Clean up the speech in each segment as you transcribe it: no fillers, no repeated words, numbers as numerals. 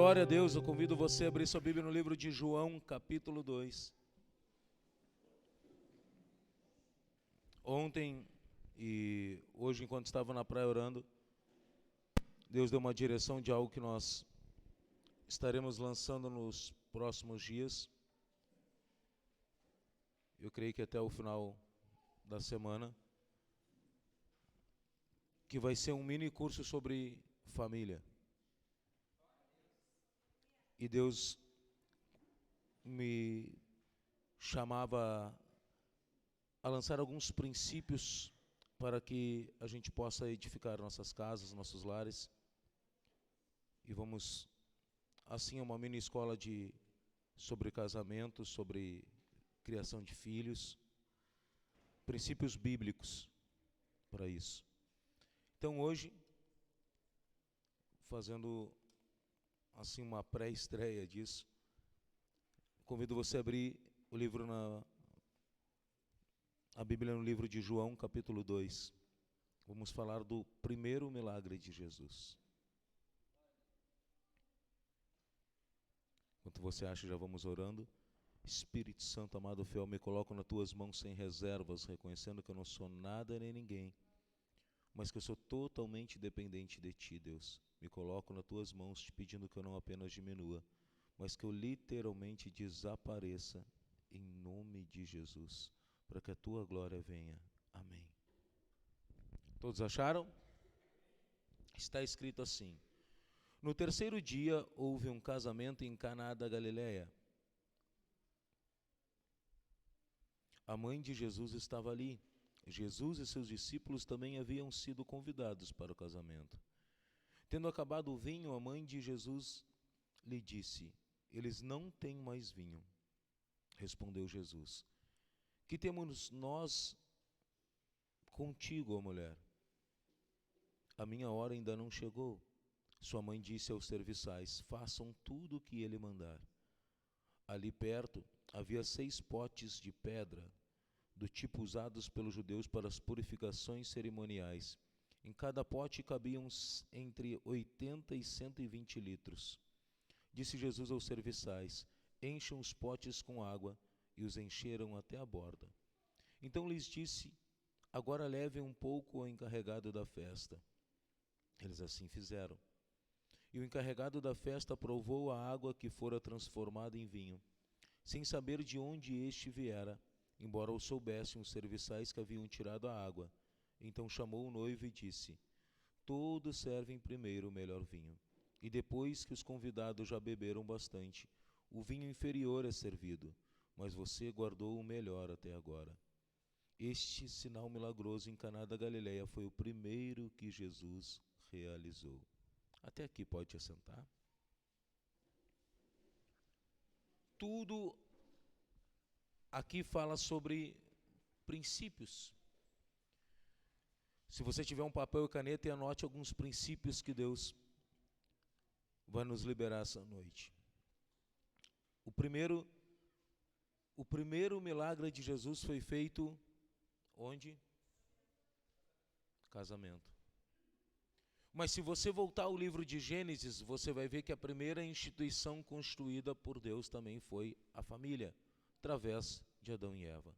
Glória a Deus, eu convido você a abrir sua Bíblia no livro de João, capítulo 2. Ontem e hoje, enquanto estava na praia orando, Deus deu uma direção de algo que nós estaremos lançando nos próximos dias. Eu creio que até o final da semana, que vai ser um mini curso sobre família. E Deus me chamava a lançar alguns princípios para que a gente possa edificar nossas casas, nossos lares. E vamos, assim, uma mini escola sobre casamento, sobre criação de filhos, princípios bíblicos para isso. Então hoje, fazendo assim uma pré-estreia disso, convido você a abrir o livro a Bíblia no livro de João, capítulo 2. Vamos falar do primeiro milagre de Jesus. Enquanto você acha, já vamos orando. Espírito Santo, amado fiel, me coloco nas tuas mãos sem reservas, reconhecendo que eu não sou nada nem ninguém, mas que eu sou totalmente dependente de ti, Deus. Me coloco nas tuas mãos, te pedindo que eu não apenas diminua, mas que eu literalmente desapareça em nome de Jesus, para que a tua glória venha. Amém. Todos acharam? Está escrito assim: no terceiro dia houve um casamento em Caná da Galileia. A mãe de Jesus estava ali. Jesus e seus discípulos também haviam sido convidados para o casamento. Tendo acabado o vinho, a mãe de Jesus lhe disse: eles não têm mais vinho. Respondeu Jesus: que temos nós contigo, ó mulher? A minha hora ainda não chegou. Sua mãe disse aos serviçais: façam tudo o que ele mandar. Ali perto havia 6 potes de pedra, do tipo usados pelos judeus para as purificações cerimoniais. Em cada pote cabiam entre 80 e 120 litros. Disse Jesus aos serviçais: encham os potes com água, e os encheram até a borda. Então lhes disse: agora levem um pouco ao encarregado da festa. Eles assim fizeram. E o encarregado da festa provou a água que fora transformada em vinho, sem saber de onde este viera, embora o soubessem os serviçais que haviam tirado a água. Então chamou o noivo e disse: todos servem primeiro o melhor vinho, e depois que os convidados já beberam bastante, o vinho inferior é servido, mas você guardou o melhor até agora. Este sinal milagroso em Caná da Galileia foi o primeiro que Jesus realizou. Até aqui, pode te assentar. Tudo aqui fala sobre princípios. Se você tiver um papel e caneta, anote alguns princípios que Deus vai nos liberar essa noite. O primeiro milagre de Jesus foi feito onde? Casamento. Mas se você voltar ao livro de Gênesis, você vai ver que a primeira instituição construída por Deus também foi a família, através de Adão e Eva.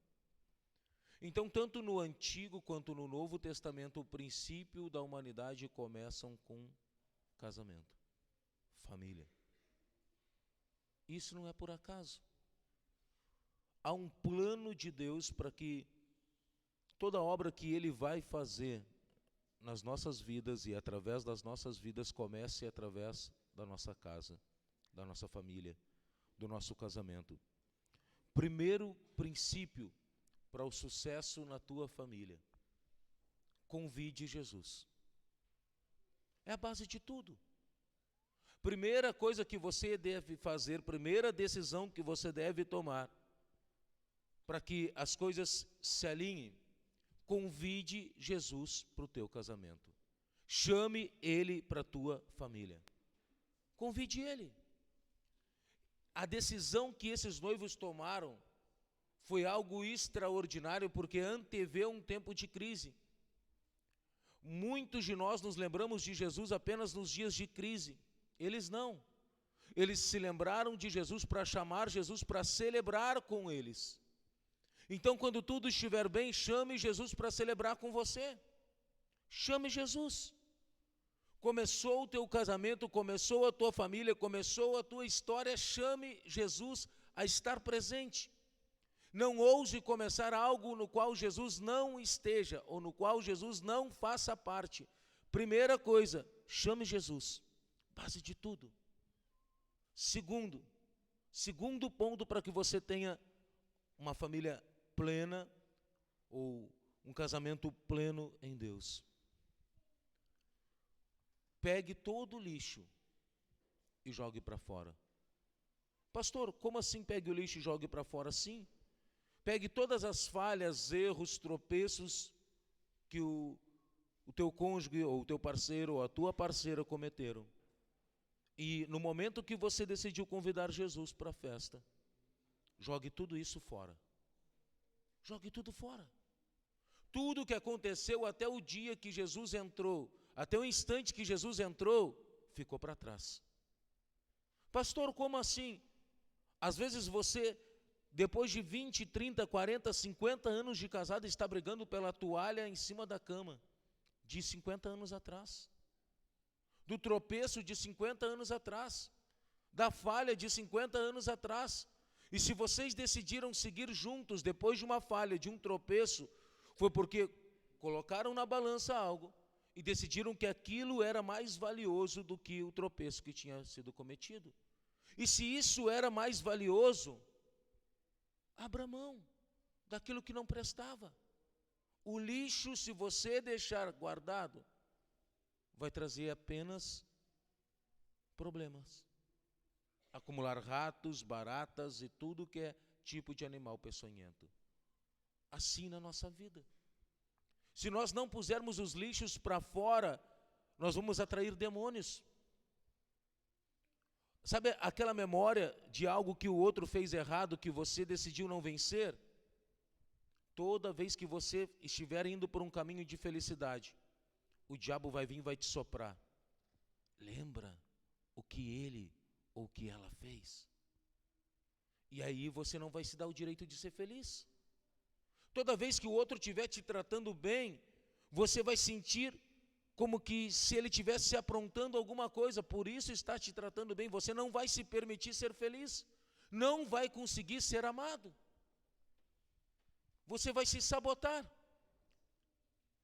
Então, tanto no Antigo quanto no Novo Testamento, o princípio da humanidade começam com casamento, família. Isso não é por acaso. Há um plano de Deus para que toda obra que Ele vai fazer nas nossas vidas e através das nossas vidas comece através da nossa casa, da nossa família, do nosso casamento. Primeiro princípio para o sucesso na tua família: convide Jesus. É a base de tudo. Primeira coisa que você deve fazer, primeira decisão que você deve tomar para que as coisas se alinhem: convide Jesus para o teu casamento. Chame Ele para a tua família. Convide Ele. A decisão que esses noivos tomaram foi algo extraordinário, porque antevê um tempo de crise. Muitos de nós nos lembramos de Jesus apenas nos dias de crise. Eles não. Eles se lembraram de Jesus para chamar Jesus para celebrar com eles. Então, quando tudo estiver bem, chame Jesus para celebrar com você. Chame Jesus. Começou o teu casamento, começou a tua família, começou a tua história, chame Jesus a estar presente. Não ouse começar algo no qual Jesus não esteja, ou no qual Jesus não faça parte. Primeira coisa, chame Jesus, base de tudo. Segundo ponto para que você tenha uma família plena, ou um casamento pleno em Deus. Pegue todo o lixo e jogue para fora. Pastor, como assim pegue o lixo e jogue para fora? Sim. Pegue todas as falhas, erros, tropeços que o teu cônjuge, ou o teu parceiro, ou a tua parceira cometeram. E no momento que você decidiu convidar Jesus para a festa, jogue tudo isso fora. Jogue tudo fora. Tudo que aconteceu até o dia que Jesus entrou, até o instante que Jesus entrou, ficou para trás. Pastor, como assim? Às vezes você, depois de 20, 30, 40, 50 anos de casado, está brigando pela toalha em cima da cama, de 50 anos atrás. Do tropeço de 50 anos atrás. Da falha de 50 anos atrás. E se vocês decidiram seguir juntos depois de uma falha, de um tropeço, foi porque colocaram na balança algo e decidiram que aquilo era mais valioso do que o tropeço que tinha sido cometido. E se isso era mais valioso, abra mão daquilo que não prestava. O lixo, se você deixar guardado, vai trazer apenas problemas. Acumular ratos, baratas e tudo que é tipo de animal peçonhento. Assim na nossa vida. Se nós não pusermos os lixos para fora, nós vamos atrair demônios. Sabe aquela memória de algo que o outro fez errado, que você decidiu não vencer? Toda vez que você estiver indo por um caminho de felicidade, o diabo vai vir e vai te soprar. Lembra o que ele ou o que ela fez? E aí você não vai se dar o direito de ser feliz. Toda vez que o outro estiver te tratando bem, você vai sentir como que se ele estivesse aprontando alguma coisa, por isso está te tratando bem. Você não vai se permitir ser feliz, não vai conseguir ser amado. Você vai se sabotar.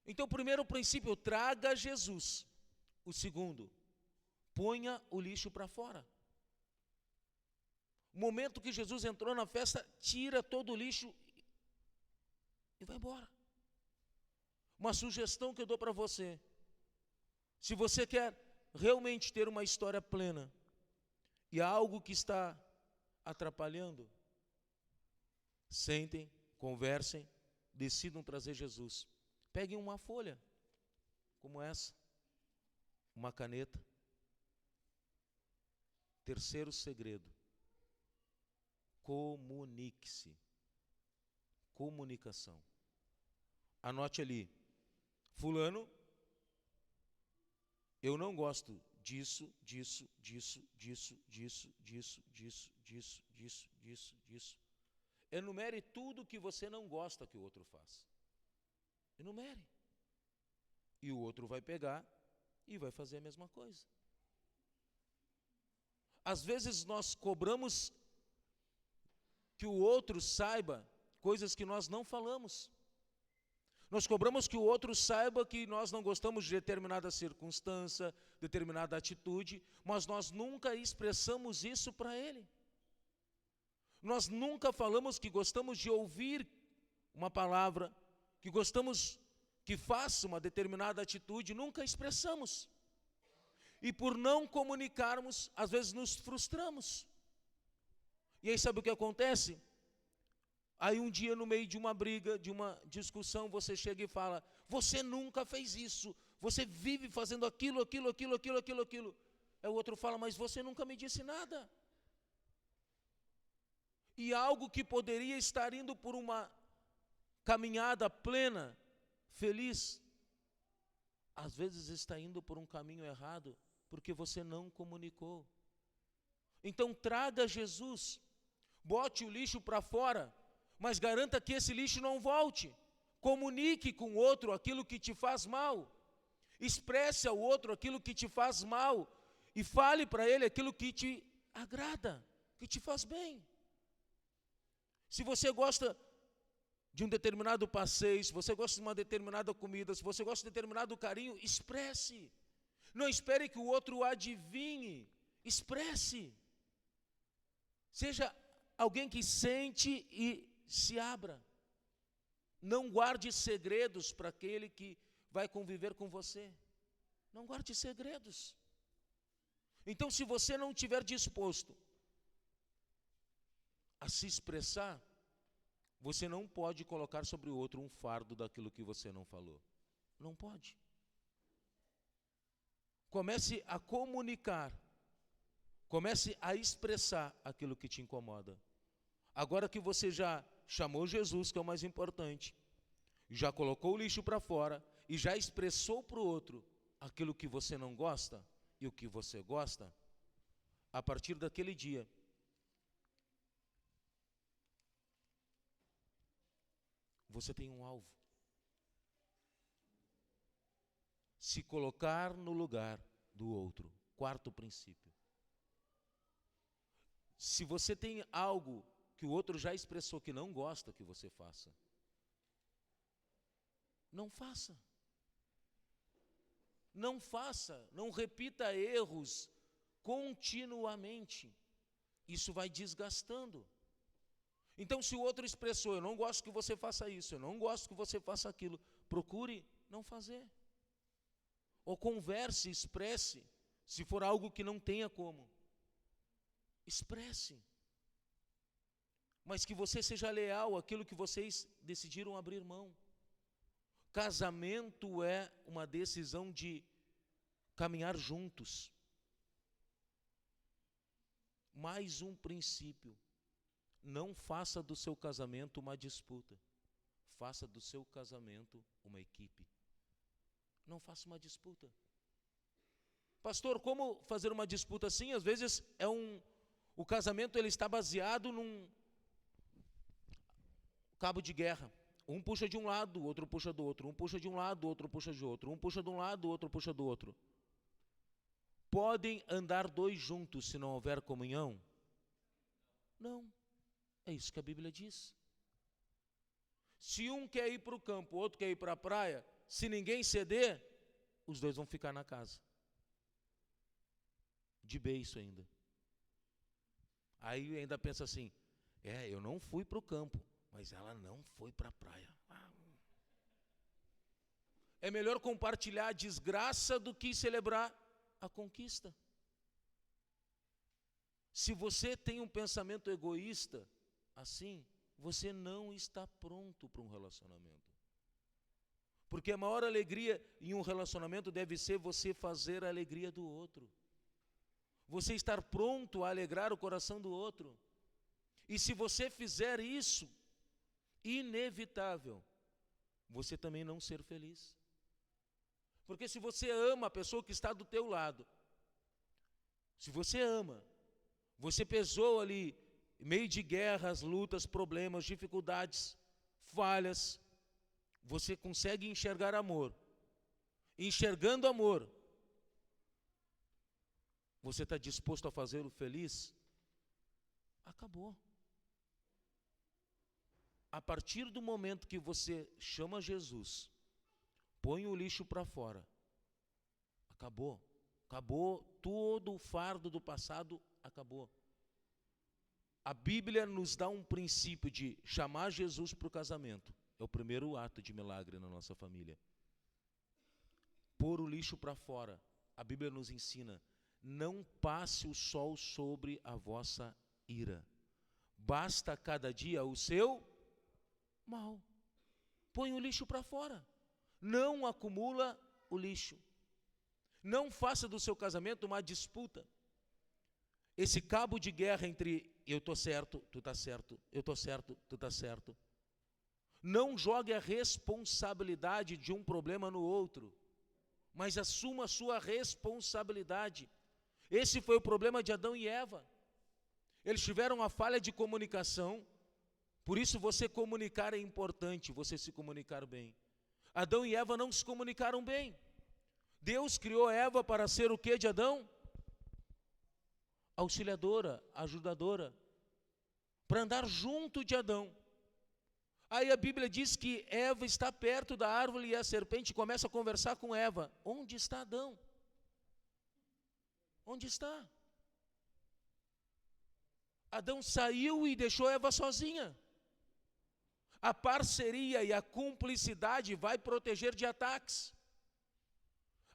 Então, o primeiro princípio, traga Jesus. O segundo, ponha o lixo para fora. O momento que Jesus entrou na festa, tira todo o lixo e vai embora. Uma sugestão que eu dou para você: se você quer realmente ter uma história plena e há algo que está atrapalhando, sentem, conversem, decidam trazer Jesus. Peguem uma folha como essa, uma caneta. Terceiro segredo: comunique-se. Comunicação. Anote ali: fulano, eu não gosto disso, disso, disso, disso, disso, disso, disso, disso, disso, disso, disso. Enumere tudo que você não gosta que o outro faz. Enumere. E o outro vai pegar e vai fazer a mesma coisa. Às vezes nós cobramos que o outro saiba coisas que nós não falamos. Nós cobramos que o outro saiba que nós não gostamos de determinada circunstância, determinada atitude, mas nós nunca expressamos isso para ele. Nós nunca falamos que gostamos de ouvir uma palavra, que gostamos que faça uma determinada atitude, nunca expressamos. E por não comunicarmos, às vezes nos frustramos. E aí sabe o que acontece? Aí um dia no meio de uma briga, de uma discussão, você chega e fala: você nunca fez isso, você vive fazendo aquilo. Aí o outro fala: mas você nunca me disse nada. E algo que poderia estar indo por uma caminhada plena, feliz, às vezes está indo por um caminho errado, porque você não comunicou. Então traga Jesus, bote o lixo para fora, mas garanta que esse lixo não volte. Comunique com o outro aquilo que te faz mal. Expresse ao outro aquilo que te faz mal e fale para ele aquilo que te agrada, que te faz bem. Se você gosta de um determinado passeio, se você gosta de uma determinada comida, se você gosta de determinado carinho, expresse. Não espere que o outro adivinhe, expresse. Seja alguém que sente e se abra. Não guarde segredos para aquele que vai conviver com você. Não guarde segredos. Então, se você não estiver disposto a se expressar, você não pode colocar sobre o outro um fardo daquilo que você não falou. Não pode. Comece a comunicar. Comece a expressar aquilo que te incomoda. Agora que você já chamou Jesus, que é o mais importante, já colocou o lixo para fora e já expressou para o outro aquilo que você não gosta e o que você gosta, a partir daquele dia, você tem um alvo. Se colocar no lugar do outro. Quarto princípio. Se você tem algo que o outro já expressou que não gosta que você faça, não faça. Não faça, não repita erros continuamente. Isso vai desgastando. Então, se o outro expressou, eu não gosto que você faça isso, eu não gosto que você faça aquilo, procure não fazer. Ou converse, expresse, se for algo que não tenha como. Expresse. Mas que você seja leal àquilo que vocês decidiram abrir mão. Casamento é uma decisão de caminhar juntos. Mais um princípio. Não faça do seu casamento uma disputa. Faça do seu casamento uma equipe. Não faça uma disputa. Pastor, como fazer uma disputa assim? Às vezes o casamento ele está baseado num cabo de guerra. Um puxa de um lado, o outro puxa do outro. Um puxa de um lado, o outro puxa de outro. Um puxa de um lado, o outro puxa do outro. Podem andar dois juntos se não houver comunhão? Não. É isso que a Bíblia diz. Se um quer ir para o campo, o outro quer ir para a praia, se ninguém ceder, os dois vão ficar na casa. De beiço ainda. Aí ainda pensa assim, eu não fui para o campo, mas ela não foi para a praia. É melhor compartilhar a desgraça do que celebrar a conquista. Se você tem um pensamento egoísta, assim, você não está pronto para um relacionamento. Porque a maior alegria em um relacionamento deve ser você fazer a alegria do outro. Você estar pronto a alegrar o coração do outro. E se você fizer isso, inevitável, você também não ser feliz. Porque se você ama a pessoa que está do teu lado, se você ama, você pesou ali, meio de guerras, lutas, problemas, dificuldades, falhas, você consegue enxergar amor. Enxergando amor, você está disposto a fazê-lo feliz? Acabou. A partir do momento que você chama Jesus, põe o lixo para fora, acabou. Acabou todo o fardo do passado, acabou. A Bíblia nos dá um princípio de chamar Jesus para o casamento. É o primeiro ato de milagre na nossa família. Pôr o lixo para fora. A Bíblia nos ensina, não passe o sol sobre a vossa ira. Basta cada dia o seu mal. Põe o lixo para fora. Não acumula o lixo. Não faça do seu casamento uma disputa. Esse cabo de guerra entre eu estou certo, tu está certo, eu estou certo, tu está certo. Não jogue a responsabilidade de um problema no outro, mas assuma a sua responsabilidade. Esse foi o problema de Adão e Eva. Eles tiveram uma falha de comunicação. Por isso você comunicar é importante, você se comunicar bem. Adão e Eva não se comunicaram bem. Deus criou Eva para ser o que de Adão? Auxiliadora, ajudadora, para andar junto de Adão. Aí a Bíblia diz que Eva está perto da árvore e a serpente começa a conversar com Eva. Onde está Adão? Onde está? Adão saiu e deixou Eva sozinha. A parceria e a cumplicidade vai proteger de ataques.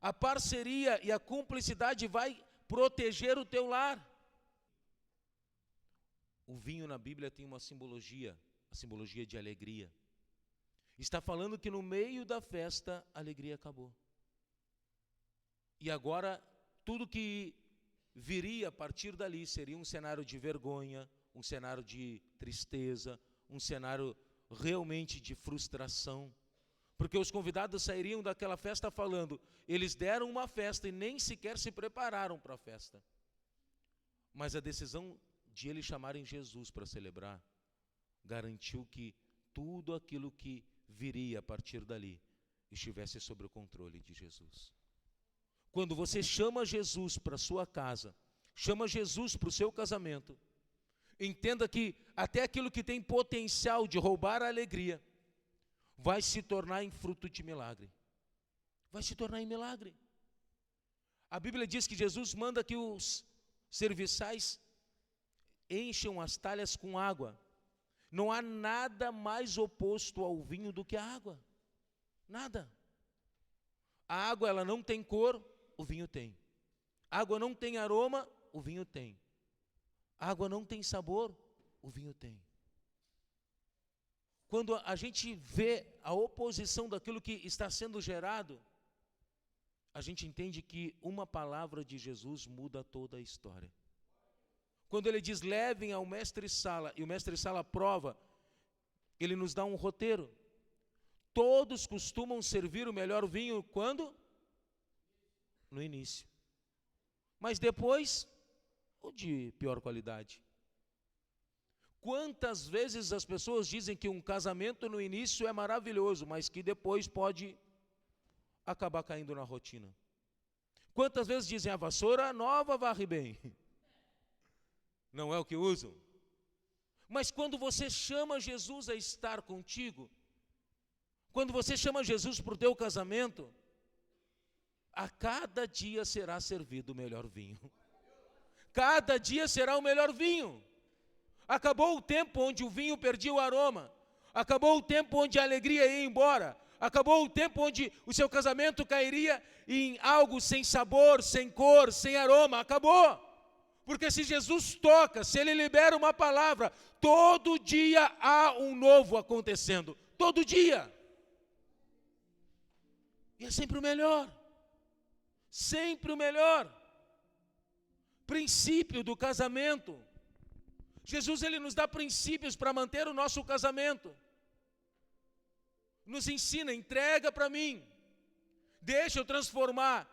A parceria e a cumplicidade vai proteger o teu lar. O vinho na Bíblia tem uma simbologia, a simbologia de alegria. Está falando que no meio da festa a alegria acabou. E agora tudo que viria a partir dali seria um cenário de vergonha, um cenário de tristeza, um cenário realmente de frustração, porque os convidados sairiam daquela festa falando, eles deram uma festa e nem sequer se prepararam para a festa. Mas a decisão de eles chamarem Jesus para celebrar, garantiu que tudo aquilo que viria a partir dali estivesse sob o controle de Jesus. Quando você chama Jesus para a sua casa, chama Jesus para o seu casamento, entenda que até aquilo que tem potencial de roubar a alegria, vai se tornar em fruto de milagre. Vai se tornar em milagre. A Bíblia diz que Jesus manda que os serviçais encham as talhas com água. Não há nada mais oposto ao vinho do que a água. Nada. A água, ela não tem cor, o vinho tem. A água não tem aroma, o vinho tem. A água não tem sabor, o vinho tem. Quando a gente vê a oposição daquilo que está sendo gerado, a gente entende que uma palavra de Jesus muda toda a história. Quando ele diz, levem ao mestre-sala, e o mestre-sala prova, ele nos dá um roteiro. Todos costumam servir o melhor vinho quando? No início. Mas depois, o de pior qualidade. Quantas vezes as pessoas dizem que um casamento no início é maravilhoso, mas que depois pode acabar caindo na rotina? Quantas vezes dizem a vassoura nova varre bem? Não é o que usam? Mas quando você chama Jesus a estar contigo, quando você chama Jesus para o teu casamento, a cada dia será servido o melhor vinho. Cada dia será o melhor vinho. Acabou o tempo onde o vinho perdia o aroma. Acabou o tempo onde a alegria ia embora. Acabou o tempo onde o seu casamento cairia em algo sem sabor, sem cor, sem aroma. Acabou. Porque se Jesus toca, se Ele libera uma palavra, todo dia há um novo acontecendo. Todo dia. E é sempre o melhor. Sempre o melhor. Princípio do casamento. Jesus, ele nos dá princípios para manter o nosso casamento. Nos ensina, entrega para mim. Deixa eu transformar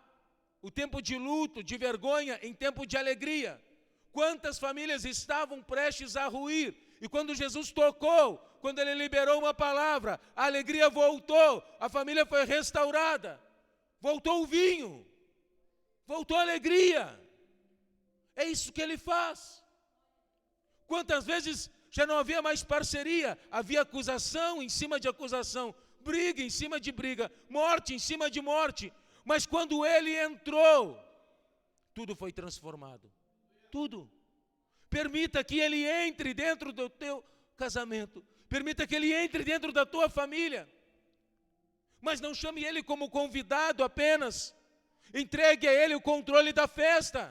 o tempo de luto, de vergonha, em tempo de alegria. Quantas famílias estavam prestes a ruir, e quando Jesus tocou, quando ele liberou uma palavra, a alegria voltou, a família foi restaurada, voltou o vinho, voltou a alegria. É isso que ele faz. Quantas vezes já não havia mais parceria, havia acusação em cima de acusação, briga em cima de briga, morte em cima de morte, mas quando ele entrou, tudo foi transformado. Tudo. Permita que ele entre dentro do teu casamento. Permita que ele entre dentro da tua família. Mas não chame ele como convidado apenas. Entregue a ele o controle da festa.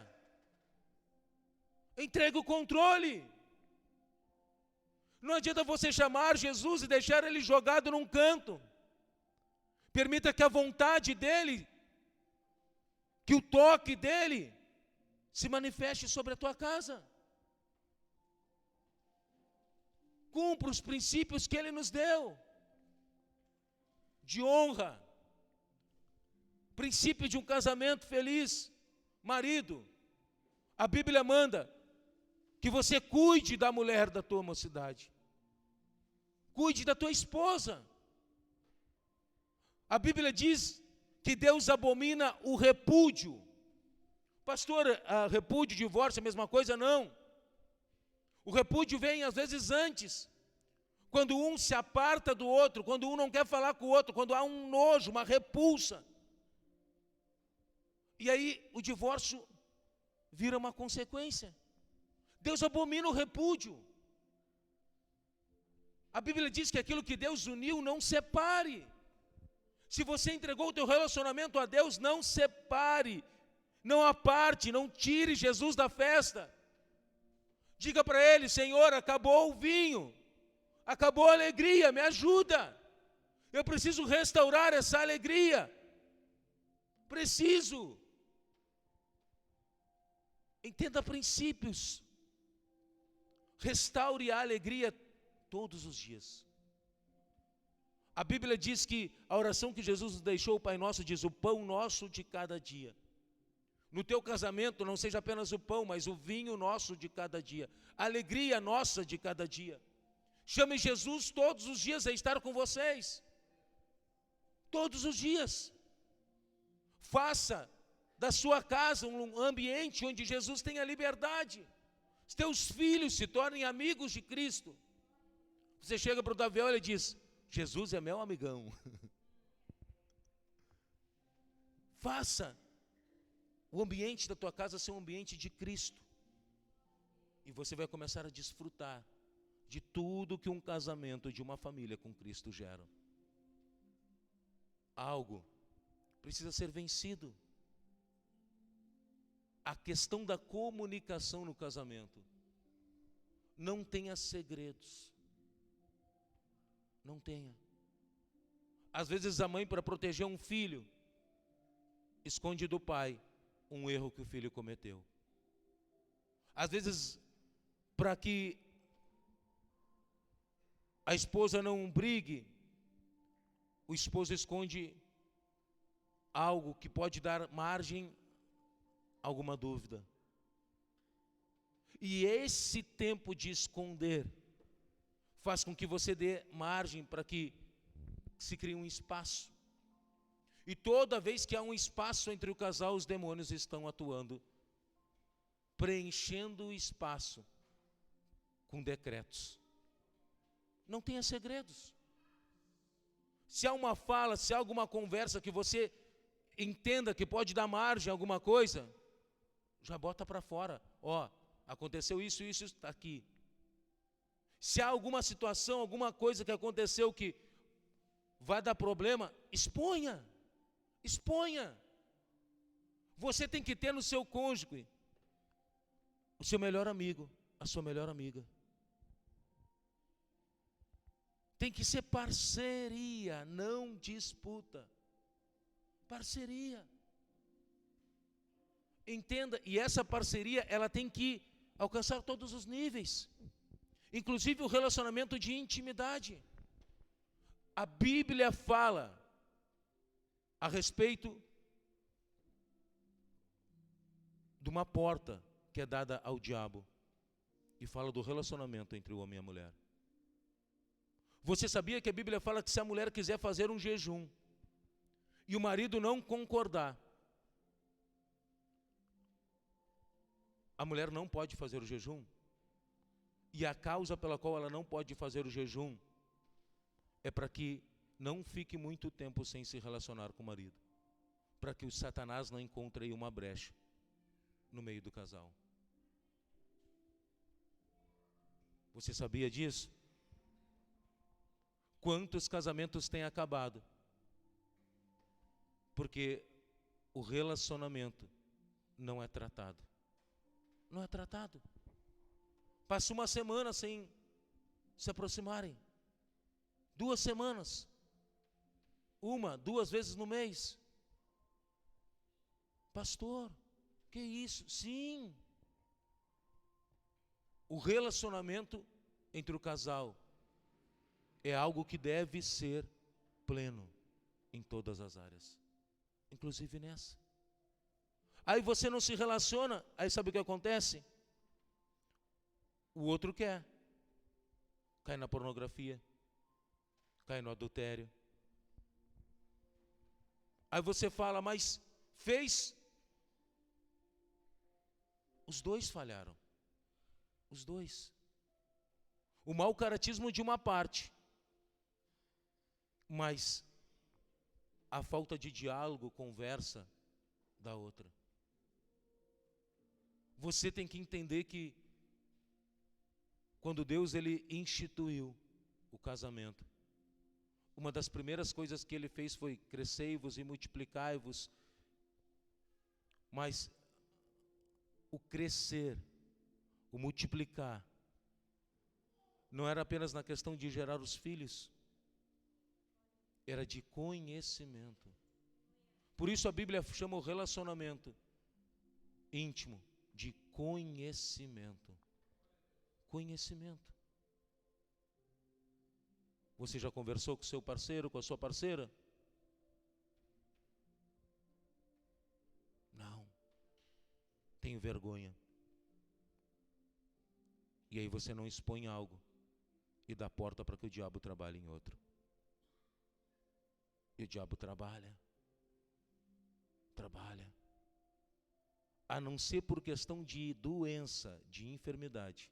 Entregue o controle. Não adianta você chamar Jesus e deixar ele jogado num canto. Permita que a vontade dele, que o toque dele, se manifeste sobre a tua casa. Cumpra os princípios que ele nos deu. De honra. Princípio de um casamento feliz. Marido, a Bíblia manda que você cuide da mulher da tua mocidade. Cuide da tua esposa. A Bíblia diz que Deus abomina o repúdio. Pastor, repúdio, divórcio, é a mesma coisa? Não. O repúdio vem às vezes antes. Quando um se aparta do outro, quando um não quer falar com o outro, quando há um nojo, uma repulsa. E aí o divórcio vira uma consequência. Deus abomina o repúdio. A Bíblia diz que aquilo que Deus uniu, não separe. Se você entregou o teu relacionamento a Deus, não separe, não aparte, não tire Jesus da festa. Diga para Ele: Senhor, acabou o vinho, acabou a alegria, me ajuda. Eu preciso restaurar essa alegria. Preciso. Entenda princípios. Restaure a alegria todos os dias. A Bíblia diz que a oração que Jesus nos deixou, o Pai Nosso, diz: o pão nosso de cada dia. No teu casamento não seja apenas o pão, mas o vinho nosso de cada dia. A alegria nossa de cada dia. Chame Jesus todos os dias a estar com vocês. Todos os dias. Faça da sua casa um ambiente onde Jesus tenha liberdade. Os teus filhos se tornem amigos de Cristo. Você chega para o Davi e diz: Jesus é meu amigão. Faça o ambiente da tua casa ser um ambiente de Cristo. E você vai começar a desfrutar de tudo que um casamento de uma família com Cristo gera. Algo precisa ser vencido. A questão da comunicação no casamento. Não tenha segredos. Não tenha. Às vezes a mãe, para proteger um filho, esconde do pai um erro que o filho cometeu. Às vezes, para que a esposa não brigue, o esposo esconde algo que pode dar margem a alguma dúvida. E esse tempo de esconder faz com que você dê margem para que se crie um espaço. E toda vez que há um espaço entre o casal, os demônios estão atuando, preenchendo o espaço com decretos. Não tenha segredos. Se há uma fala, se há alguma conversa que você entenda que pode dar margem a alguma coisa, já bota para fora. Ó, aconteceu isso, isso está aqui. Se há alguma situação, alguma coisa que aconteceu que vai dar problema, exponha. Exponha. Você tem que ter no seu cônjuge o seu melhor amigo, a sua melhor amiga. Tem que ser parceria, não disputa. Parceria. Entenda, e essa parceria, ela tem que alcançar todos os níveis. Inclusive o relacionamento de intimidade. A Bíblia fala a respeito de uma porta que é dada ao diabo. E fala do relacionamento entre o homem e a mulher. Você sabia que a Bíblia fala que se a mulher quiser fazer um jejum e o marido não concordar, a mulher não pode fazer o jejum? E a causa pela qual ela não pode fazer o jejum é para que não fique muito tempo sem se relacionar com o marido, para que o Satanás não encontre aí uma brecha no meio do casal. Você sabia disso? Quantos casamentos têm acabado? Porque o relacionamento não é tratado. Não é tratado. Passa uma semana sem se aproximarem. 2 semanas. 1, 2 vezes no mês. Pastor, que isso? Sim. O relacionamento entre o casal é algo que deve ser pleno em todas as áreas, inclusive nessa. Aí você não se relaciona, aí sabe o que acontece? O outro quer. Cai na pornografia, cai no adultério. Aí você fala, mas fez? Os dois falharam. Os dois. O mau caratismo de uma parte, mas a falta de diálogo, conversa da outra. Você tem que entender que quando Deus ele instituiu o casamento, uma das primeiras coisas que ele fez foi crescei-vos e multiplicai-vos. Mas o crescer, o multiplicar, não era apenas na questão de gerar os filhos, era de conhecimento. Por isso a Bíblia chama o relacionamento íntimo de conhecimento. Conhecimento. Você já conversou com seu parceiro, com a sua parceira? Não. Tenho vergonha. E aí você não expõe algo e dá porta para que o diabo trabalhe em outro. E o diabo trabalha. A não ser por questão de doença, de enfermidade.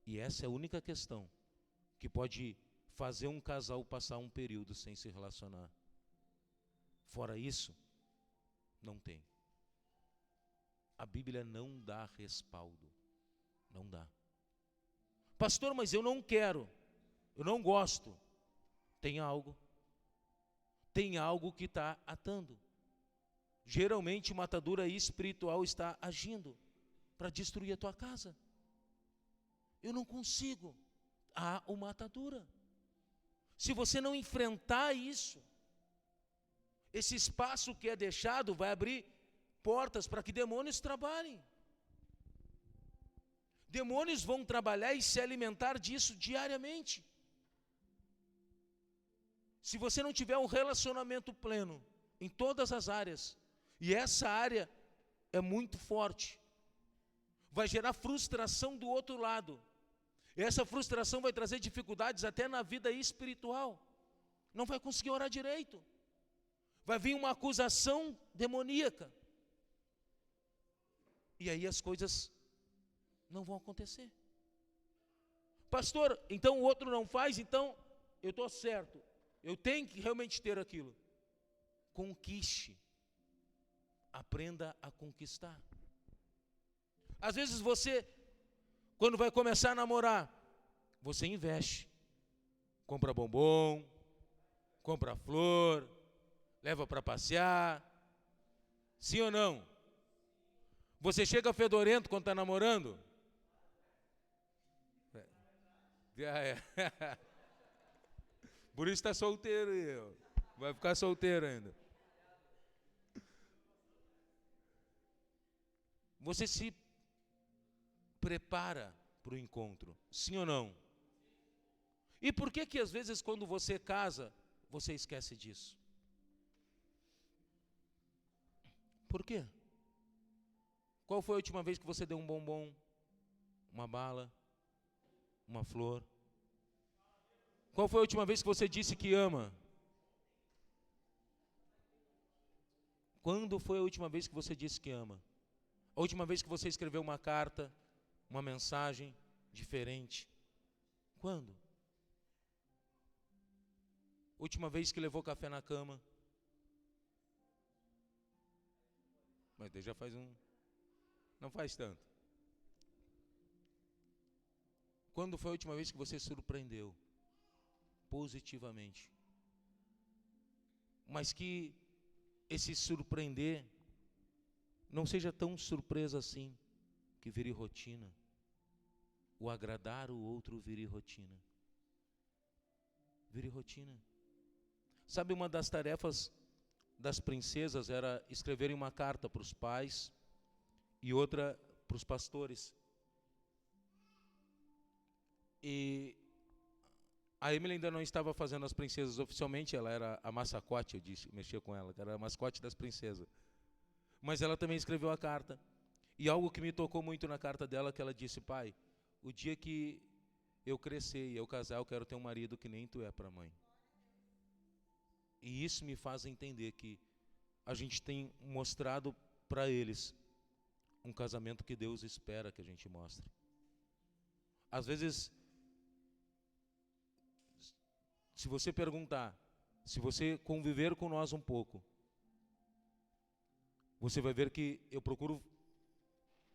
E essa é a única questão que pode fazer um casal passar um período sem se relacionar. Fora isso, não tem. A Bíblia não dá respaldo. Não dá. Pastor, mas eu não quero. Eu não gosto. Tem algo. Tem algo que está atando. Geralmente uma atadura espiritual está agindo para destruir a tua casa. Eu não consigo. Há uma atadura. Se você não enfrentar isso, esse espaço que é deixado vai abrir portas para que demônios trabalhem. Demônios vão trabalhar e se alimentar disso diariamente. Se você não tiver um relacionamento pleno em todas as áreas, e essa área é muito forte, vai gerar frustração do outro lado. E essa frustração vai trazer dificuldades até na vida espiritual. Não vai conseguir orar direito. Vai vir uma acusação demoníaca. E aí as coisas não vão acontecer. Pastor, então o outro não faz, então eu estou certo. Eu tenho que realmente ter aquilo. Conquiste. Aprenda a conquistar. Às vezes você, quando vai começar a namorar, você investe. Compra bombom, compra flor, leva para passear. Sim ou não? Você chega fedorento quando está namorando? Por isso está solteiro. Vai ficar solteiro ainda. Você se prepara para o encontro, sim ou não? E por que às vezes quando você casa, você esquece disso? Por quê? Qual foi a última vez que você deu um bombom, uma bala, uma flor? Qual foi a última vez que você disse que ama? Quando foi a última vez que você disse que ama? A última vez que você escreveu uma carta, uma mensagem diferente? Quando? Última vez que levou café na cama? Mas já faz não faz tanto. Quando foi a última vez que você surpreendeu? Positivamente. Mas que esse surpreender não seja tão surpresa assim, que vire rotina. O agradar o outro vire rotina. Vire rotina. Sabe, uma das tarefas das princesas era escreverem uma carta para os pais e outra para os pastores. E a Emily ainda não estava fazendo as princesas oficialmente, ela era a mascote, eu mexia com ela, era a mascote das princesas. Mas ela também escreveu a carta. E algo que me tocou muito na carta dela, que ela disse: pai, o dia que eu crescer e eu casar, eu quero ter um marido que nem tu é para mãe. E isso me faz entender que a gente tem mostrado para eles um casamento que Deus espera que a gente mostre. Às vezes, se você perguntar, se você conviver com nós um pouco, você vai ver que eu procuro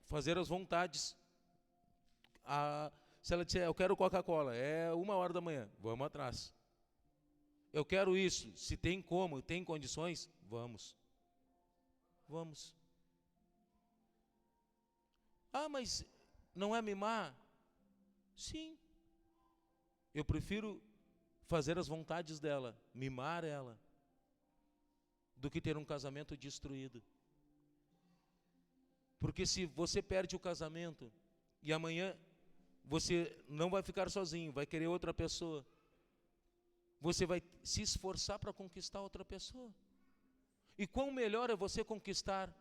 fazer as vontades. Se ela disser, eu quero Coca-Cola, é 1h da manhã, vamos atrás. Eu quero isso, se tem como, tem condições, vamos. Vamos. Ah, mas não é mimar? Sim. Eu prefiro fazer as vontades dela, mimar ela, do que ter um casamento destruído. Porque se você perde o casamento e amanhã você não vai ficar sozinho, vai querer outra pessoa, você vai se esforçar para conquistar outra pessoa. E quão melhor é você conquistar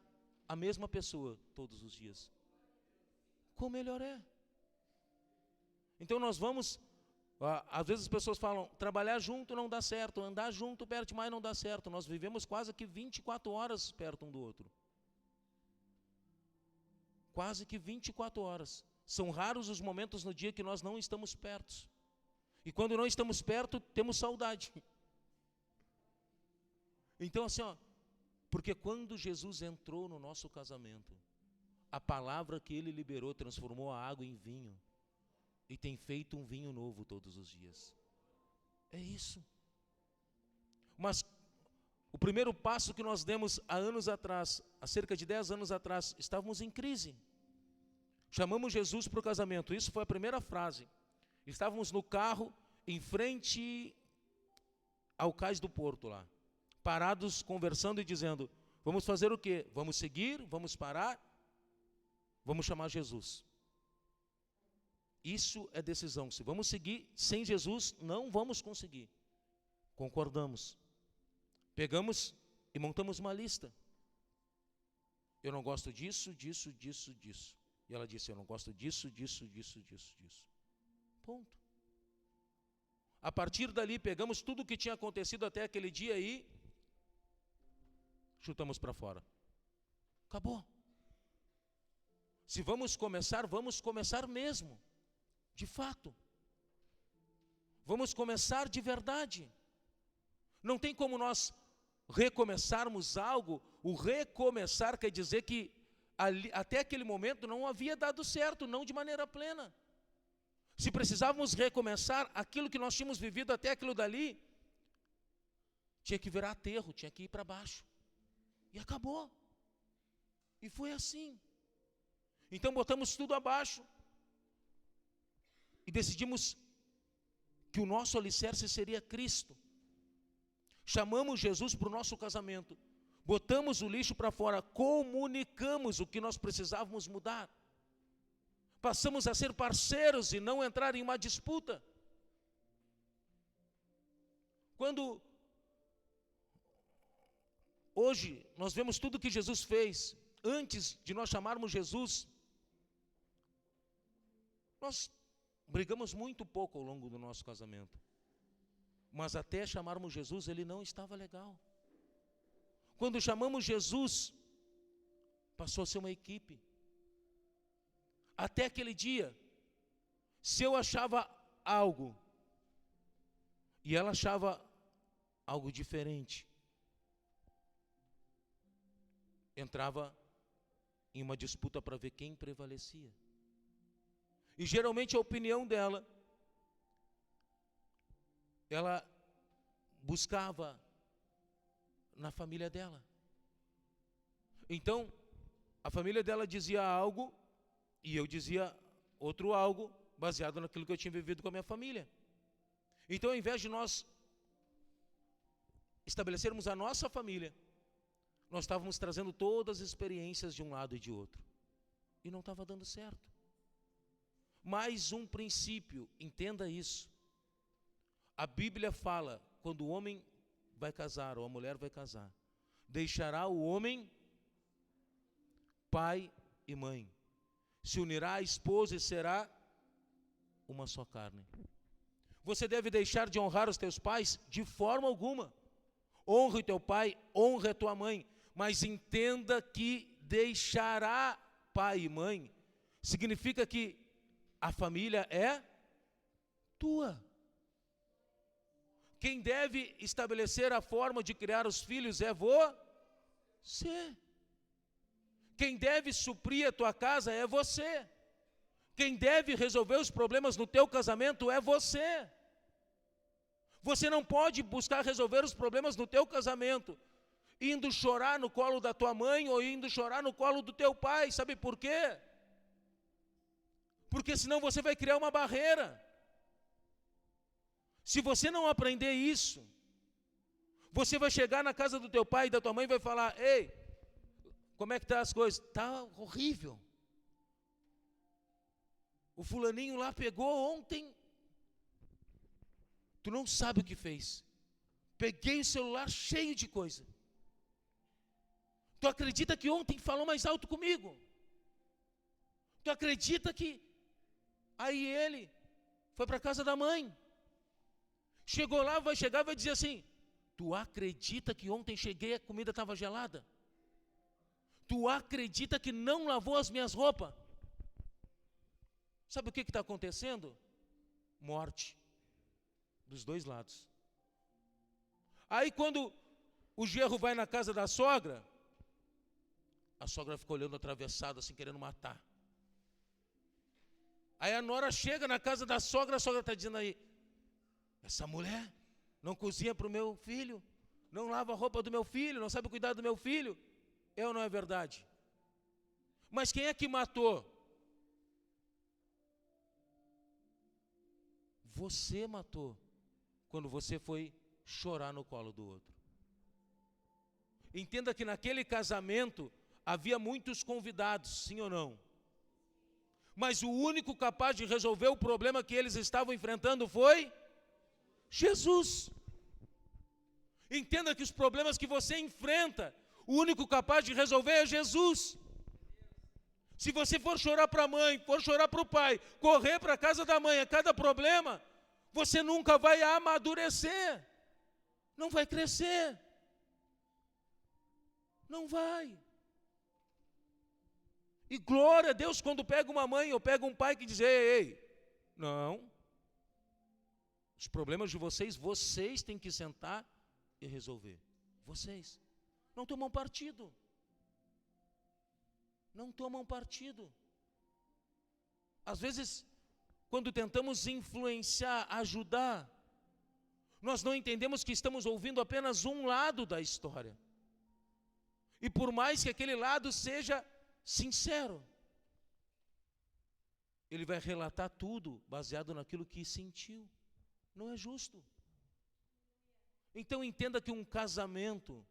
a mesma pessoa todos os dias. Quão melhor é. Então nós vamos, às vezes as pessoas falam, trabalhar junto não dá certo, andar junto perto demais não dá certo. Nós vivemos quase que 24 horas perto um do outro. Quase que 24 horas. São raros os momentos no dia que nós não estamos perto. E quando não estamos perto, temos saudade. Então assim, porque quando Jesus entrou no nosso casamento, a palavra que ele liberou transformou a água em vinho. E tem feito um vinho novo todos os dias. É isso. Mas o primeiro passo que nós demos há anos atrás, há cerca de 10 anos atrás, estávamos em crise. Chamamos Jesus para o casamento. Isso foi a primeira frase. Estávamos no carro, em frente ao cais do porto lá. Parados, conversando e dizendo, vamos fazer o quê? Vamos seguir? Vamos parar? Vamos chamar Jesus. Isso é decisão. Se vamos seguir sem Jesus, não vamos conseguir. Concordamos. Pegamos e montamos uma lista. Eu não gosto disso, disso, disso, disso. E ela disse, eu não gosto disso, disso, disso, disso, disso. Ponto. A partir dali, pegamos tudo o que tinha acontecido até aquele dia e chutamos para fora. Acabou. Se vamos começar mesmo. De fato. Vamos começar de verdade. Não tem como nós recomeçarmos algo. O recomeçar quer dizer que até aquele momento não havia dado certo, não de maneira plena. Se precisávamos recomeçar aquilo que nós tínhamos vivido até aquilo dali, tinha que virar aterro, tinha que ir para baixo. E acabou. E foi assim. Então botamos tudo abaixo. E decidimos que o nosso alicerce seria Cristo. Chamamos Jesus para o nosso casamento. Botamos o lixo para fora, comunicamos o que nós precisávamos mudar. Passamos a ser parceiros e não entrar em uma disputa. Quando hoje nós vemos tudo que Jesus fez, antes de nós chamarmos Jesus, nós brigamos muito pouco ao longo do nosso casamento. Mas até chamarmos Jesus, ele não estava legal. Quando chamamos Jesus, passou a ser uma equipe. Até aquele dia, se eu achava algo e ela achava algo diferente, entrava em uma disputa para ver quem prevalecia. E geralmente a opinião dela, ela buscava na família dela. Então, a família dela dizia algo e eu dizia outro algo, baseado naquilo que eu tinha vivido com a minha família. Então, ao invés de nós estabelecermos a nossa família, nós estávamos trazendo todas as experiências de um lado e de outro. E não estava dando certo. Mais um princípio, entenda isso. A Bíblia fala, quando o homem vai casar ou a mulher vai casar, deixará o homem pai e mãe. Se unirá à esposa e será uma só carne. Você deve deixar de honrar os teus pais de forma alguma. Honre o teu pai, honre a tua mãe, mas entenda que deixará pai e mãe significa que a família é tua. Quem deve estabelecer a forma de criar os filhos é você. Quem deve suprir a tua casa é você. Quem deve resolver os problemas no teu casamento é você. Você não pode buscar resolver os problemas no teu casamento indo chorar no colo da tua mãe ou indo chorar no colo do teu pai. Sabe por quê? Porque senão você vai criar uma barreira. Se você não aprender isso, você vai chegar na casa do teu pai e da tua mãe e vai falar: ei, como é que tá as coisas? Tá horrível. O fulaninho lá pegou ontem. Tu não sabe o que fez. Peguei o celular cheio de coisa. Tu acredita que ontem falou mais alto comigo? Tu acredita que... Aí ele foi para a casa da mãe. Chegou lá, vai chegar e vai dizer assim: tu acredita que ontem cheguei e a comida estava gelada? Tu acredita que não lavou as minhas roupas? Sabe o que está acontecendo? Morte. Dos dois lados. Aí quando o genro vai na casa da sogra, a sogra fica olhando atravessado assim, querendo matar. Aí a nora chega na casa da sogra, a sogra está dizendo aí: essa mulher não cozinha para o meu filho, não lava a roupa do meu filho, não sabe cuidar do meu filho. É ou não é verdade? Mas quem é que matou? Você matou quando você foi chorar no colo do outro. Entenda que naquele casamento havia muitos convidados, sim ou não? Mas o único capaz de resolver o problema que eles estavam enfrentando foi Jesus. Entenda que os problemas que você enfrenta, o único capaz de resolver é Jesus. Se você for chorar para a mãe, for chorar para o pai, correr para a casa da mãe a cada problema, você nunca vai amadurecer, não vai crescer, não vai. E glória a Deus quando pega uma mãe ou pega um pai que diz: ei, não, os problemas de vocês têm que sentar e resolver. Vocês não tomam partido. Não tomam partido. Às vezes, quando tentamos influenciar, ajudar, nós não entendemos que estamos ouvindo apenas um lado da história. E por mais que aquele lado seja sincero, ele vai relatar tudo baseado naquilo que sentiu. Não é justo. Então entenda que um casamento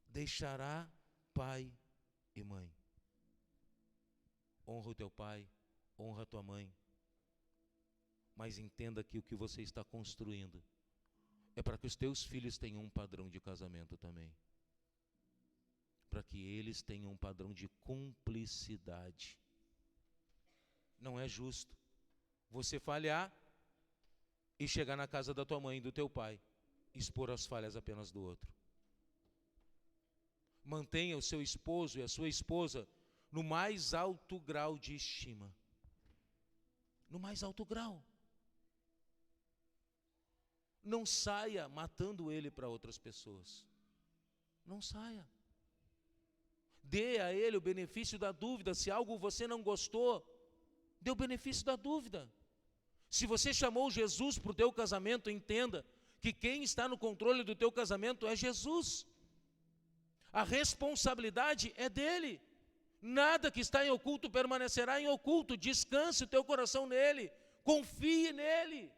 deixará pai e mãe. Honra o teu pai, honra a tua mãe. Mas entenda que o que você está construindo é para que os teus filhos tenham um padrão de casamento também. Para que eles tenham um padrão de cumplicidade. Não é justo você falhar e chegar na casa da tua mãe e do teu pai, expor as falhas apenas do outro. Mantenha o seu esposo e a sua esposa no mais alto grau de estima. No mais alto grau. Não saia matando ele para outras pessoas. Não saia. Dê a ele o benefício da dúvida. Se algo você não gostou, dê o benefício da dúvida. Se você chamou Jesus para o teu casamento, entenda que quem está no controle do teu casamento é Jesus. A responsabilidade é dele. Nada que está em oculto permanecerá em oculto. Descanse o teu coração nele. Confie nele.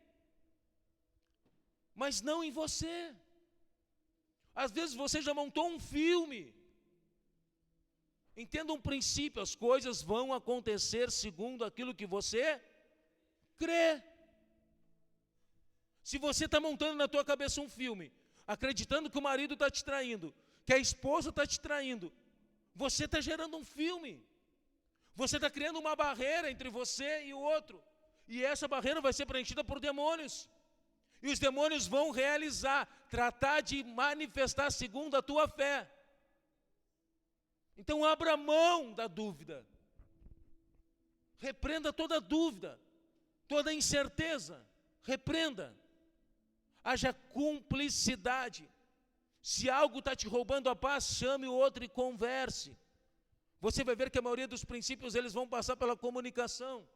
Mas não em você. Às vezes você já montou um filme. Entenda um princípio: as coisas vão acontecer segundo aquilo que você crê. Se você está montando na tua cabeça um filme, acreditando que o marido está te traindo, que a esposa está te traindo, você está gerando um filme. Você está criando uma barreira entre você e o outro. E essa barreira vai ser preenchida por demônios. E os demônios vão tratar de manifestar segundo a tua fé. Então abra mão da dúvida. Repreenda toda dúvida, toda incerteza. Repreenda. Haja cumplicidade. Se algo está te roubando a paz, chame o outro e converse. Você vai ver que a maioria dos princípios eles vão passar pela comunicação.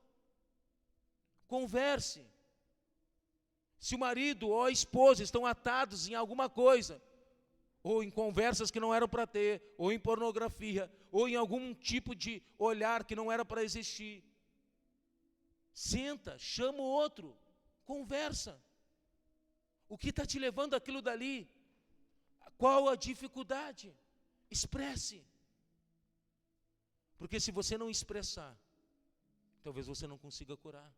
Converse. Se o marido ou a esposa estão atados em alguma coisa, ou em conversas que não eram para ter, ou em pornografia, ou em algum tipo de olhar que não era para existir, senta, chama o outro, conversa. O que está te levando aquilo dali? Qual a dificuldade? Expresse. Porque se você não expressar, talvez você não consiga curar.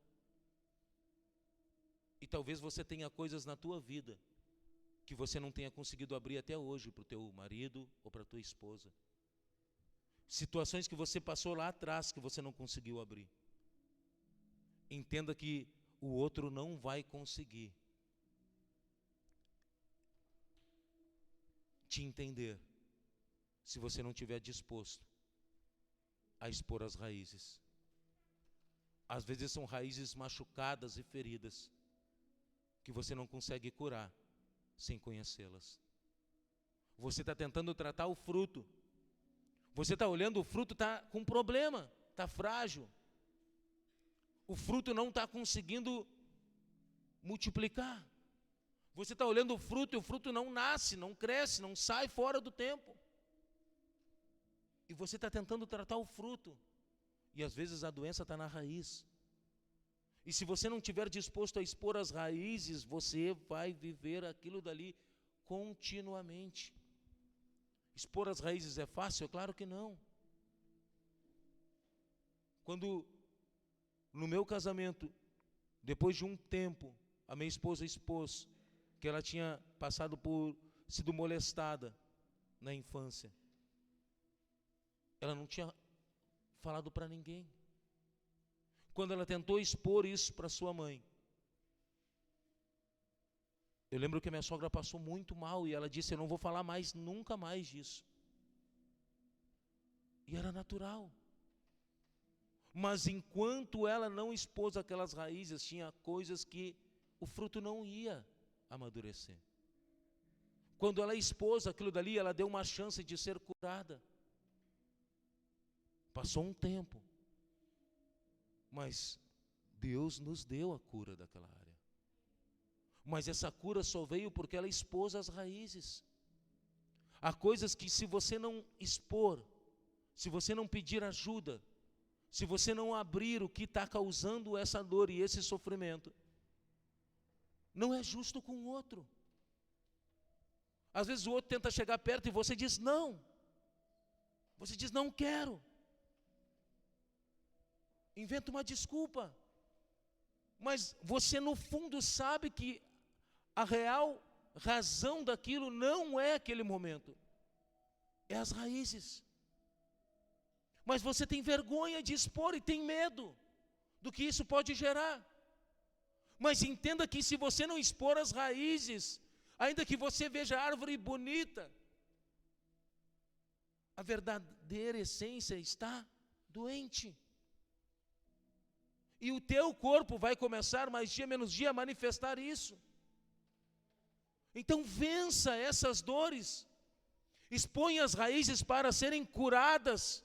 E talvez você tenha coisas na tua vida que você não tenha conseguido abrir até hoje para o teu marido ou para a tua esposa. Situações que você passou lá atrás que você não conseguiu abrir. Entenda que o outro não vai conseguir te entender se você não estiver disposto a expor as raízes. Às vezes são raízes machucadas e feridas que você não consegue curar sem conhecê-las. Você está tentando tratar o fruto. Você está olhando, o fruto está com problema, está frágil. O fruto não está conseguindo multiplicar. Você está olhando o fruto e o fruto não nasce, não cresce, não sai fora do tempo. E você está tentando tratar o fruto. E às vezes a doença está na raiz. E se você não estiver disposto a expor as raízes, você vai viver aquilo dali continuamente. Expor as raízes é fácil? É claro que não. Quando, no meu casamento, depois de um tempo, a minha esposa expôs que ela tinha sido molestada na infância. Ela não tinha falado para ninguém. Quando ela tentou expor isso para sua mãe, eu lembro que a minha sogra passou muito mal e ela disse: eu não vou falar mais, nunca mais disso. E era natural. Mas enquanto ela não expôs aquelas raízes, tinha coisas que o fruto não ia amadurecer. Quando ela expôs aquilo dali, ela deu uma chance de ser curada. Passou um tempo. Mas Deus nos deu a cura daquela área. Mas essa cura só veio porque ela expôs as raízes. Há coisas que se você não expor, se você não pedir ajuda, se você não abrir o que está causando essa dor e esse sofrimento, não é justo com o outro. Às vezes o outro tenta chegar perto e você diz não. Você diz não quero. Inventa uma desculpa. Mas você no fundo sabe que a real razão daquilo não é aquele momento. É as raízes. Mas você tem vergonha de expor e tem medo do que isso pode gerar. Mas entenda que se você não expor as raízes, ainda que você veja a árvore bonita, a verdadeira essência está doente. E o teu corpo vai começar, mais dia menos dia, a manifestar isso. Então vença essas dores. Exponha as raízes para serem curadas.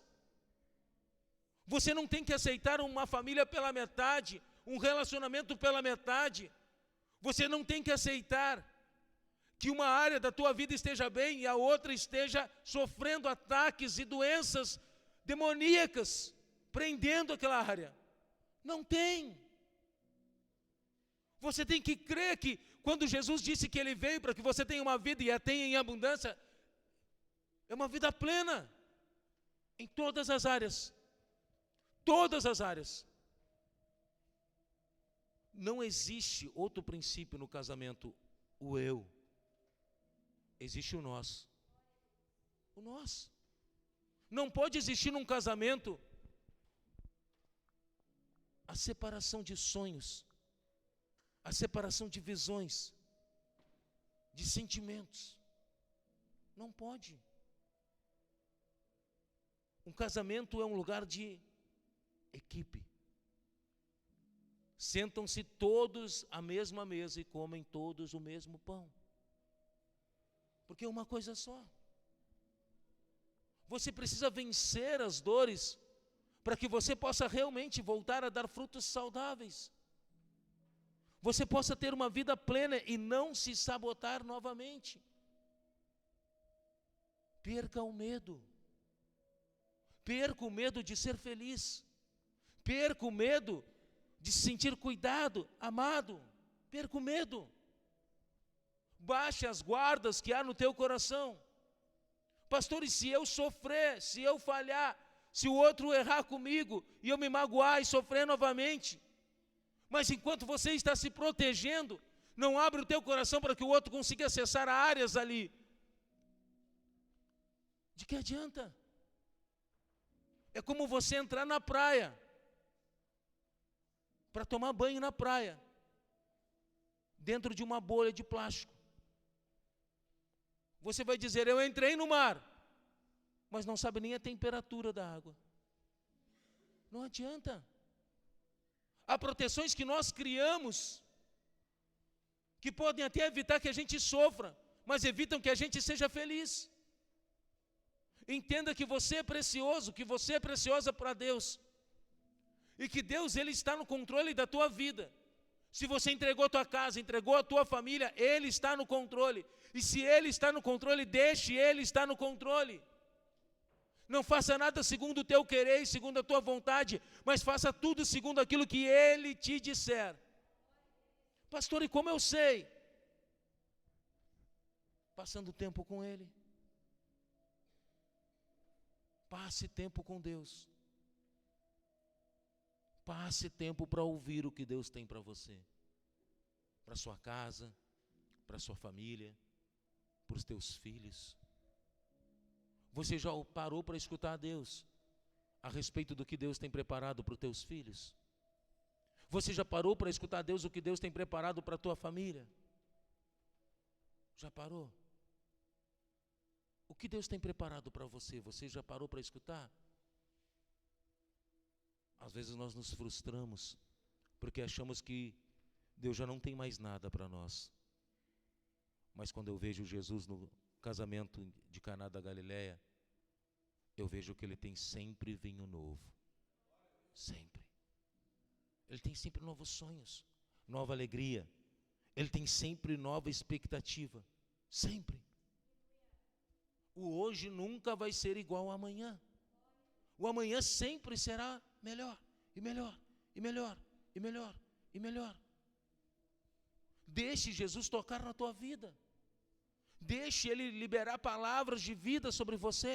Você não tem que aceitar uma família pela metade, um relacionamento pela metade. Você não tem que aceitar que uma área da tua vida esteja bem e a outra esteja sofrendo ataques e doenças demoníacas, prendendo aquela área. Não tem. Você tem que crer que quando Jesus disse que Ele veio para que você tenha uma vida e a tenha em abundância, é uma vida plena, em todas as áreas. Todas as áreas. Não existe outro princípio no casamento, o eu. Existe o nós. O nós. Não pode existir num casamento a separação de sonhos, a separação de visões, de sentimentos. Não pode. Um casamento é um lugar de equipe. Sentam-se todos à mesma mesa e comem todos o mesmo pão. Porque é uma coisa só. Você precisa vencer as dores para que você possa realmente voltar a dar frutos saudáveis. Você possa ter uma vida plena e não se sabotar novamente. Perca o medo. Perca o medo de ser feliz. Perca o medo de se sentir cuidado, amado. Perca o medo. Baixe as guardas que há no teu coração. Pastor, e se eu sofrer, se eu falhar, se o outro errar comigo e eu me magoar e sofrer novamente? Mas enquanto você está se protegendo, não abre o teu coração para que o outro consiga acessar áreas ali. De que adianta? É como você entrar na praia, para tomar banho na praia, dentro de uma bolha de plástico. Você vai dizer, eu entrei no mar, mas não sabe nem a temperatura da água. Não adianta. Há proteções que nós criamos, que podem até evitar que a gente sofra, mas evitam que a gente seja feliz. Entenda que você é precioso, que você é preciosa para Deus. E que Deus, Ele está no controle da tua vida. Se você entregou a tua casa, entregou a tua família, Ele está no controle. E se Ele está no controle, deixe Ele estar no controle. Não faça nada segundo o teu querer e segundo a tua vontade, mas faça tudo segundo aquilo que Ele te disser. Pastor, e como eu sei? Passando tempo com Ele. Passe tempo com Deus. Passe tempo para ouvir o que Deus tem para você. Para sua casa, para sua família, para os teus filhos. Você já parou para escutar a Deus a respeito do que Deus tem preparado para os teus filhos? Você já parou para escutar a Deus o que Deus tem preparado para a tua família? Já parou? O que Deus tem preparado para você? Você já parou para escutar? Às vezes nós nos frustramos porque achamos que Deus já não tem mais nada para nós. Mas quando eu vejo Jesus no casamento de Caná da Galileia, eu vejo que Ele tem sempre vinho novo. Sempre. Ele tem sempre novos sonhos, nova alegria. Ele tem sempre nova expectativa. Sempre. O hoje nunca vai ser igual ao amanhã. O amanhã sempre será melhor, e melhor, e melhor, e melhor, e melhor. Deixe Jesus tocar na tua vida. Deixe Ele liberar palavras de vida sobre você.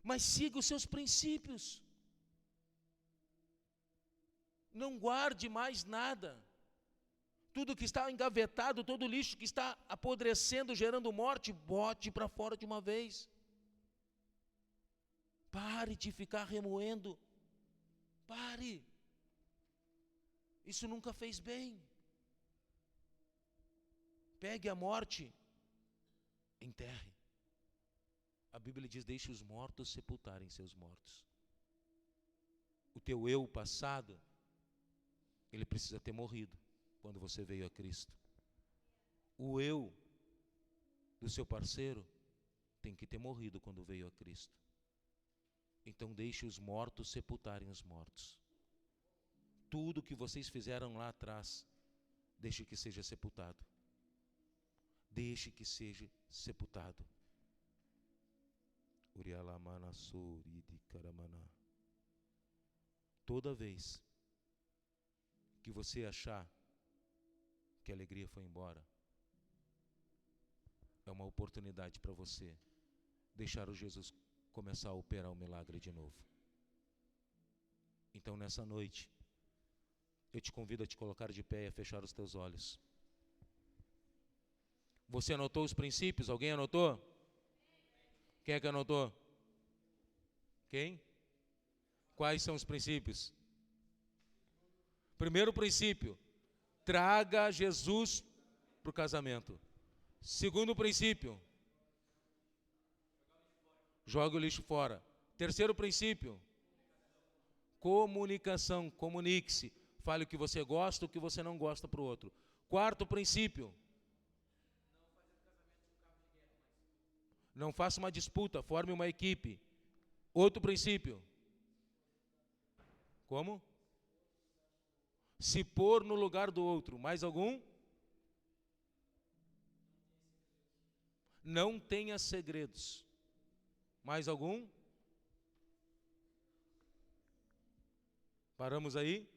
Mas siga os seus princípios. Não guarde mais nada. Tudo que está engavetado, todo lixo que está apodrecendo, gerando morte, bote para fora de uma vez. Pare de ficar remoendo. Pare. Isso nunca fez bem. Pegue a morte, enterre. A Bíblia diz, deixe os mortos sepultarem seus mortos. O teu eu passado, ele precisa ter morrido quando você veio a Cristo. O eu do seu parceiro tem que ter morrido quando veio a Cristo. Então deixe os mortos sepultarem os mortos. Tudo que vocês fizeram lá atrás, deixe que seja sepultado. Deixe que seja sepultado. Toda vez que você achar que a alegria foi embora, é uma oportunidade para você deixar o Jesus começar a operar o milagre de novo. Então nessa noite, eu te convido a te colocar de pé e a fechar os teus olhos. Você anotou os princípios? Alguém anotou? Quem é que anotou? Quem? Quais são os princípios? Primeiro princípio, traga Jesus para o casamento. Segundo princípio, joga o lixo fora. Terceiro princípio, comunicação, comunique-se. Fale o que você gosta, o que você não gosta para o outro. Quarto princípio, não faça uma disputa, forme uma equipe. Outro princípio, como? Se pôr no lugar do outro. Mais algum? Não tenha segredos. Mais algum? Paramos aí?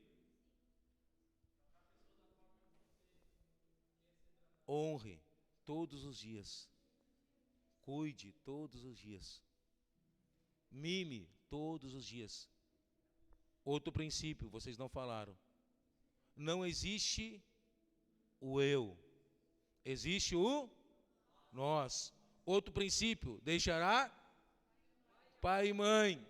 Honre todos os dias. Cuide todos os dias. Mime todos os dias. Outro princípio, vocês não falaram. Não existe o eu. Existe o nós. Outro princípio, deixará pai e mãe.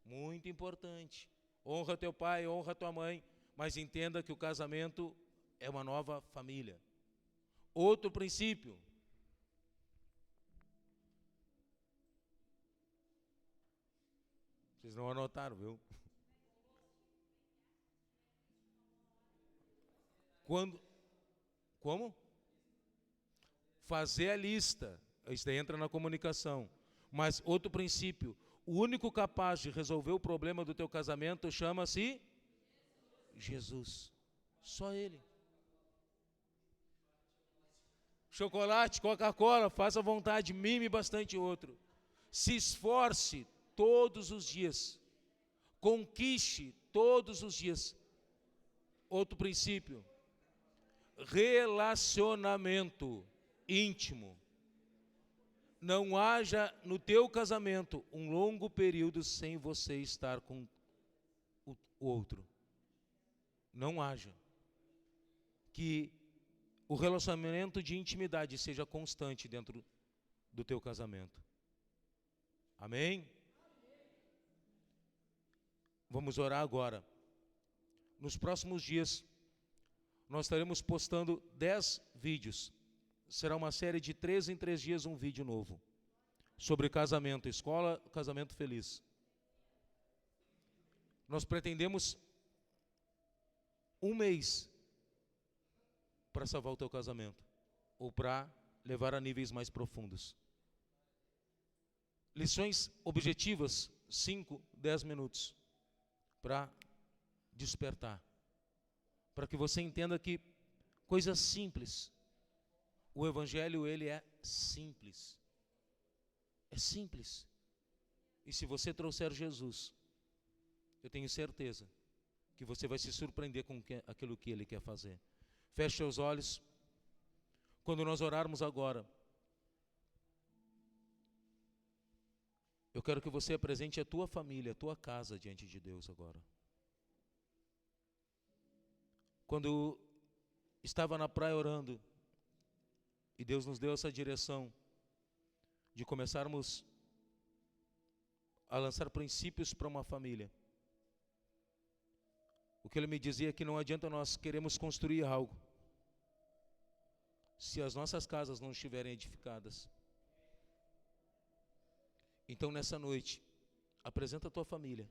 Muito importante. Honra teu pai, honra tua mãe, mas entenda que o casamento é uma nova família. Outro princípio. Vocês não anotaram, viu? Quando? Como? Fazer a lista. Isso daí entra na comunicação. Mas outro princípio. O único capaz de resolver o problema do teu casamento chama-se Jesus. Só Ele. Chocolate, Coca-Cola, faça vontade, mime bastante outro. Se esforce todos os dias. Conquiste todos os dias. Outro princípio. Relacionamento íntimo. Não haja no teu casamento um longo período sem você estar com o outro. Não haja. Que o relacionamento de intimidade seja constante dentro do teu casamento. Amém? Vamos orar agora. Nos próximos dias, nós estaremos postando 10 vídeos. Será uma série de 3 em 3 dias, um vídeo novo. Sobre casamento, escola, casamento feliz. Nós pretendemos um mês para salvar o teu casamento. Ou para levar a níveis mais profundos. Lições objetivas, 5, 10 minutos. Para despertar. Para que você entenda que coisas simples. O Evangelho, ele é simples. É simples. E se você trouxer Jesus, eu tenho certeza que você vai se surpreender com aquilo que Ele quer fazer. Feche seus olhos. Quando nós orarmos agora, eu quero que você apresente a tua família, a tua casa diante de Deus agora. Quando estava na praia orando, e Deus nos deu essa direção de começarmos a lançar princípios para uma família. O que Ele me dizia é que não adianta nós queremos construir algo se as nossas casas não estiverem edificadas. Então nessa noite, apresenta a tua família,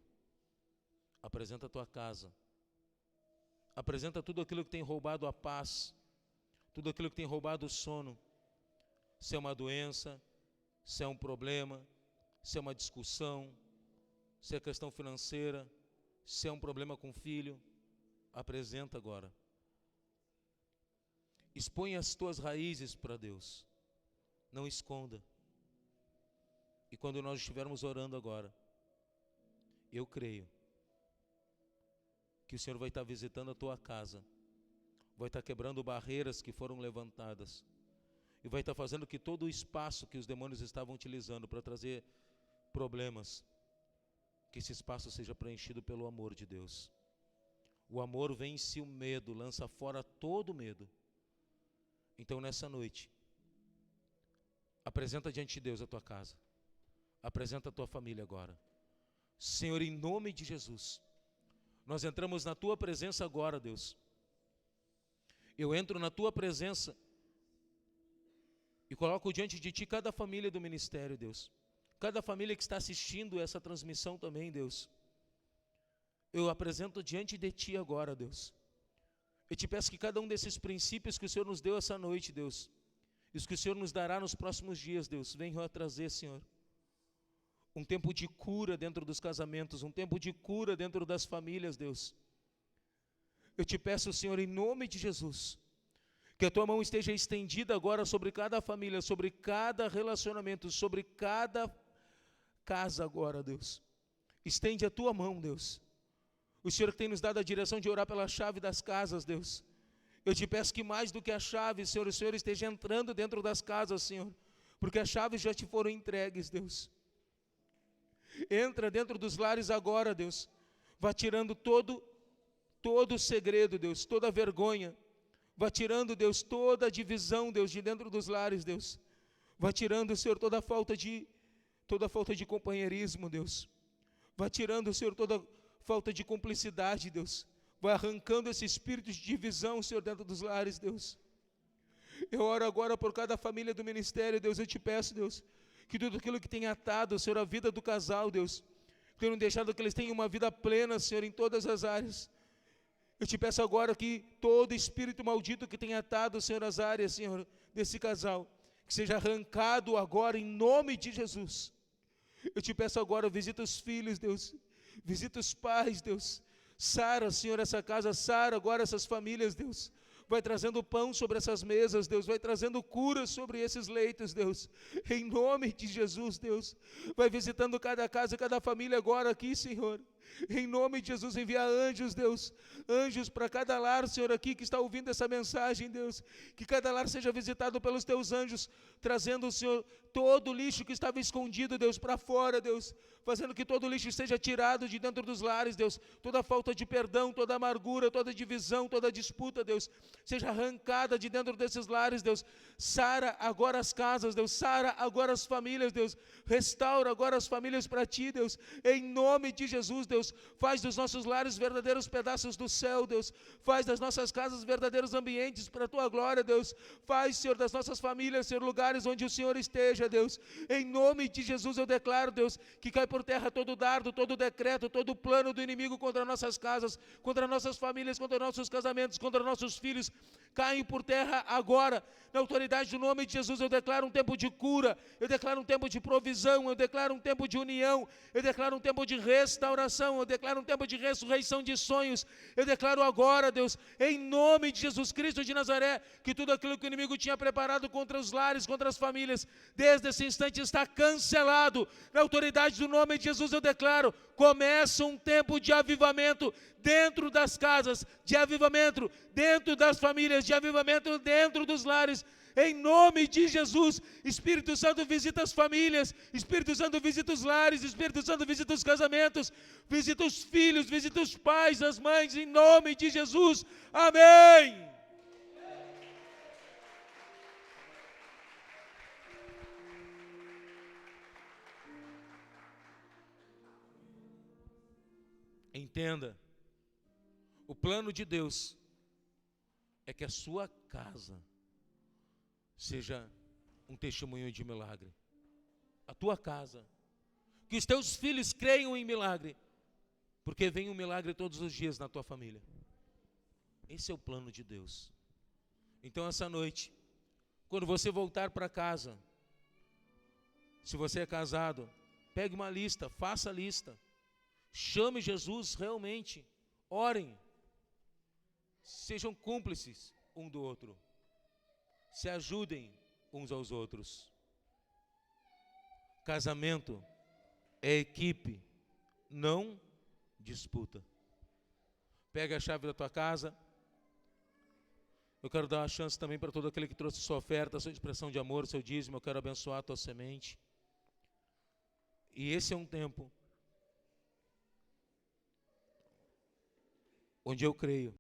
apresenta a tua casa, apresenta tudo aquilo que tem roubado a paz, tudo aquilo que tem roubado o sono, se é uma doença, se é um problema, se é uma discussão, se é questão financeira, se é um problema com o filho, apresenta agora. Expõe as tuas raízes para Deus, não esconda. E quando nós estivermos orando agora, eu creio que o Senhor vai estar visitando a tua casa, vai estar quebrando barreiras que foram levantadas, e vai estar fazendo que todo o espaço que os demônios estavam utilizando para trazer problemas, que esse espaço seja preenchido pelo amor de Deus. O amor vence o medo, lança fora todo o medo. Então nessa noite, apresenta diante de Deus a tua casa, Apresenta a tua família agora. Senhor, em nome de Jesus, nós entramos na tua presença agora, Deus. Eu entro na tua presença e coloco diante de ti cada família do ministério, Deus. Cada família que está assistindo essa transmissão também, Deus. Eu apresento diante de ti agora, Deus. Eu te peço que cada um desses princípios que o Senhor nos deu essa noite, Deus, e os que o Senhor nos dará nos próximos dias, Deus, venham a trazer, Senhor, um tempo de cura dentro dos casamentos, um tempo de cura dentro das famílias, Deus. Eu te peço, Senhor, em nome de Jesus, que a tua mão esteja estendida agora sobre cada família, sobre cada relacionamento, sobre cada casa agora, Deus. Estende a tua mão, Deus. O Senhor que tem nos dado a direção de orar pela chave das casas, Deus. Eu te peço que mais do que a chave, Senhor, o Senhor esteja entrando dentro das casas, Senhor, porque as chaves já te foram entregues, Deus. Entra dentro dos lares agora, Deus. Vá tirando todo o segredo, Deus, toda a vergonha. Vá tirando, Deus, toda a divisão, Deus, de dentro dos lares, Deus. Vá tirando, Senhor, toda a falta de companheirismo, Deus. Vá tirando, Senhor, toda falta de cumplicidade, Deus. Vai arrancando esse espírito de divisão, Senhor, dentro dos lares, Deus. Eu oro agora por cada família do ministério, Deus. Eu te peço, Deus, que tudo aquilo que tem atado, Senhor, a vida do casal, Deus, tenham deixado que eles tenham uma vida plena, Senhor, em todas as áreas. Eu te peço agora que todo espírito maldito que tem atado, Senhor, as áreas, Senhor, desse casal, que seja arrancado agora em nome de Jesus. Eu te peço agora, visita os filhos, Deus, visita os pais, Deus. Sara, Senhor, essa casa, sara agora essas famílias, Deus. Vai trazendo pão sobre essas mesas, Deus. Vai trazendo cura sobre esses leitos, Deus. Em nome de Jesus, Deus. Vai visitando cada casa, cada família agora aqui, Senhor. Em nome de Jesus, envia anjos, Deus. Anjos para cada lar, Senhor, aqui que está ouvindo essa mensagem, Deus. Que cada lar seja visitado pelos teus anjos, trazendo, Senhor, todo o lixo que estava escondido, Deus, para fora, Deus. Fazendo que todo o lixo seja tirado de dentro dos lares, Deus. Toda falta de perdão, toda amargura, toda divisão, toda disputa, Deus, seja arrancada de dentro desses lares, Deus. Sara agora as casas, Deus. Sara agora as famílias, Deus. Restaura agora as famílias para ti, Deus. Em nome de Jesus, Deus. Faz dos nossos lares verdadeiros pedaços do céu, Deus. Faz das nossas casas verdadeiros ambientes para a tua glória, Deus. Faz, Senhor, das nossas famílias, Senhor, lugares onde o Senhor esteja, Deus. Em nome de Jesus eu declaro, Deus, que cai por terra todo dardo, todo decreto, todo plano do inimigo contra nossas casas, contra nossas famílias, contra nossos casamentos, contra nossos filhos. Caem por terra agora. Na autoridade do nome de Jesus eu declaro um tempo de cura, eu declaro um tempo de provisão, eu declaro um tempo de união, eu declaro um tempo de restauração, eu declaro um tempo de ressurreição de sonhos. Eu declaro agora, Deus, em nome de Jesus Cristo de Nazaré, que tudo aquilo que o inimigo tinha preparado contra os lares, contra as famílias, desde esse instante está cancelado. Na autoridade do nome de Jesus eu declaro, começa um tempo de avivamento dentro das casas, de avivamento dentro das famílias, de avivamento dentro dos lares. Em nome de Jesus, Espírito Santo visita as famílias, Espírito Santo visita os lares, Espírito Santo visita os casamentos, visita os filhos, visita os pais, as mães, em nome de Jesus. Amém. Entenda, o plano de Deus é que a sua casa seja um testemunho de milagre. A tua casa, que os teus filhos creiam em milagre, porque vem um milagre todos os dias na tua família. Esse é o plano de Deus. Então essa noite, quando você voltar para casa, se você é casado, pegue uma lista, faça a lista. Chame Jesus realmente, orem, sejam cúmplices um do outro, se ajudem uns aos outros. Casamento é equipe, não disputa. Pega a chave da tua casa. Eu quero dar uma chance também para todo aquele que trouxe sua oferta, sua expressão de amor, seu dízimo. Eu quero abençoar a tua semente. E esse é um tempo onde eu creio